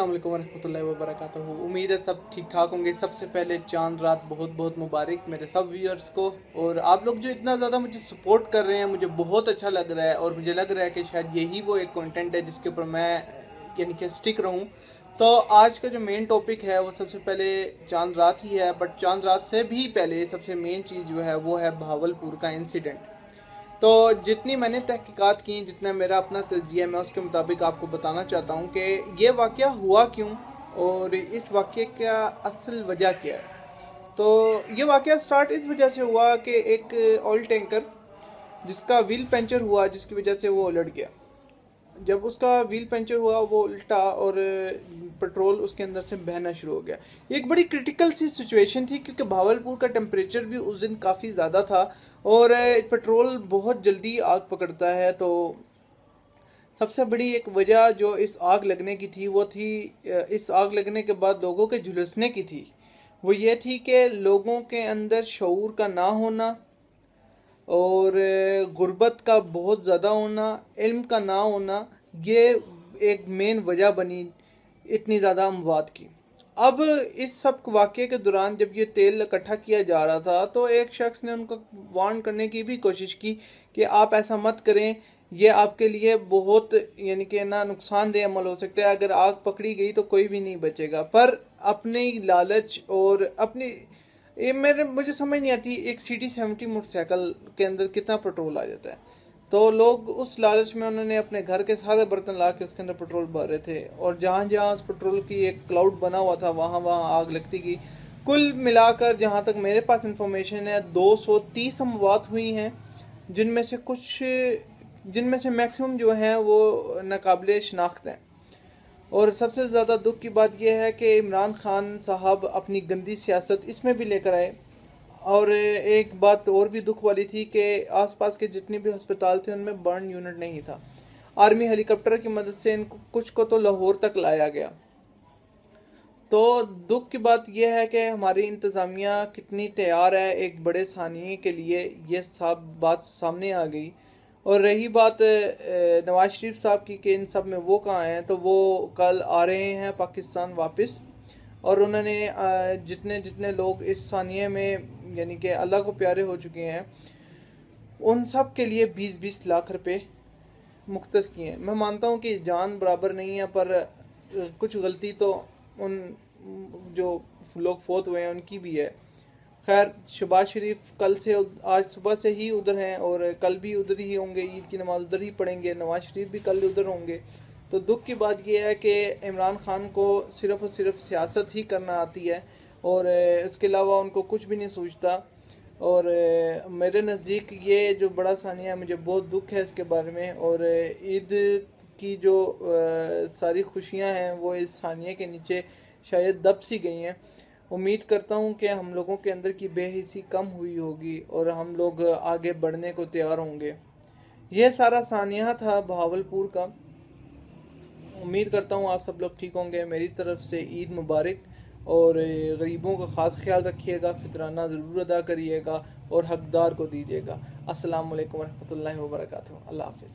अस्सलाम वालेकुम वरहमतुल्लाहि वबरकातुहू। उम्मीद है सब ठीक ठाक होंगे। सबसे पहले चांद रात बहुत बहुत मुबारक मेरे सब व्यूअर्स को। और आप लोग जो इतना ज़्यादा मुझे सपोर्ट कर रहे हैं मुझे बहुत अच्छा लग रहा है, और मुझे लग रहा है कि शायद यही वो एक कंटेंट है जिसके ऊपर मैं यानी कि स्टिक रहूँ। तो आज का जो मेन टॉपिक है वो सबसे पहले चांद रात ही है, बट चांद रात से भी पहले सबसे मेन चीज़ जो है वो है भावलपुर का इंसिडेंट। तो जितनी मैंने तहकीकात की, जितना मेरा अपना तजिया, मैं उसके मुताबिक आपको बताना चाहता हूँ कि ये वाक़या हुआ क्यों और इस वाक़े का असल वजह क्या है। तो ये वाक़या स्टार्ट इस वजह से हुआ कि एक ऑयल टैंकर जिसका व्हील पंचर हुआ, जिसकी वजह से वो उलट गया। जब उसका व्हील पंचर हुआ वो उल्टा और पेट्रोल उसके अंदर से बहना शुरू हो गया। ये एक बड़ी क्रिटिकल सी सिचुएशन थी क्योंकि भावलपुर का टेम्परेचर भी उस दिन काफ़ी ज़्यादा था और पेट्रोल बहुत जल्दी आग पकड़ता है। तो सबसे बड़ी एक वजह जो इस आग लगने की थी वो थी, इस आग लगने के बाद लोगों के झुलसने की थी, वो ये थी कि लोगों के अंदर शऊर का ना होना और गुर्बत का बहुत ज़्यादा होना, इल्म का ना होना, ये एक मेन वजह बनी इतनी ज़्यादा अमवात की। अब इस सब वाक़े के दौरान जब ये तेल इकट्ठा किया जा रहा था तो एक शख्स ने उनको वार्न करने की भी कोशिश की कि आप ऐसा मत करें, ये आपके लिए बहुत यानी कि ना नुकसानदेह अमल हो सकता है, अगर आग पकड़ी गई तो कोई भी नहीं बचेगा। पर अपनी लालच और अपनी ये मुझे समझ नहीं आती, एक CT-70 मोटरसाइकिल के अंदर कितना पेट्रोल आ जाता है। तो लोग उस लालच में उन्होंने अपने घर के सारे बर्तन ला के उसके अंदर पेट्रोल भर रहे थे, और जहाँ जहाँ उस पेट्रोल की एक क्लाउड बना हुआ था वहाँ वहाँ आग लगती गई। कुल मिलाकर जहाँ तक मेरे पास इंफॉर्मेशन है 230 अमवात हुई हैं, जिनमें से मैक्सिमम जो हैं वो नाकाबिले शनाख्त हैं। और सबसे ज़्यादा दुख की बात यह है कि इमरान खान साहब अपनी गंदी सियासत इसमें भी लेकर आए। और एक बात और भी दुख वाली थी कि आसपास के जितने भी अस्पताल थे उनमें बर्न यूनिट नहीं था। आर्मी हेलीकॉप्टर की मदद से इनको कुछ को तो लाहौर तक लाया गया। तो दुख की बात यह है कि हमारी इंतज़ामिया कितनी तैयार है एक बड़े सानिए के लिए, ये सब बात सामने आ गई। और रही बात नवाज शरीफ साहब की कि इन सब में वो कहाँ हैं, तो वो कल आ रहे हैं पाकिस्तान वापस। और उन्होंने जितने जितने लोग इस सानिए में यानी कि अल्लाह को प्यारे हो चुके हैं उन सब के लिए 20-20 लाख रुपए मुख्तस किए हैं। मैं मानता हूँ कि जान बराबर नहीं है, पर कुछ गलती तो उन जो लोग फोत हुए हैं उनकी भी है। खैर, शहबाज शरीफ कल से आज सुबह से ही उधर हैं और कल भी उधर ही होंगे, ईद की नमाज उधर ही पढ़ेंगे, नवाज शरीफ भी कल उधर होंगे। तो दुख की बात यह है कि इमरान खान को सिर्फ़ और सिर्फ सियासत ही करना आती है और इसके अलावा उनको कुछ भी नहीं सूझता। और मेरे नज़दीक ये जो बड़ा सानिया है मुझे बहुत दुख है इसके बारे में। और ईद की जो सारी खुशियां हैं वो इस सानिया के नीचे शायद दब सी गई हैं। उम्मीद करता हूँ कि हम लोगों के अंदर की बेहिसी कम हुई होगी और हम लोग आगे बढ़ने को तैयार होंगे। यह सारा सानिया था भावलपुर का। उम्मीद करता हूँ आप सब लोग ठीक होंगे। मेरी तरफ से ईद मुबारक, और गरीबों का ख़ास ख्याल रखिएगा, फितराना ज़रूर अदा करिएगा और हकदार को दीजिएगा। अस्सलाम वालेकुम रहमतुल्लाहि व बरकातहू। अल्लाह हाफ़िज़।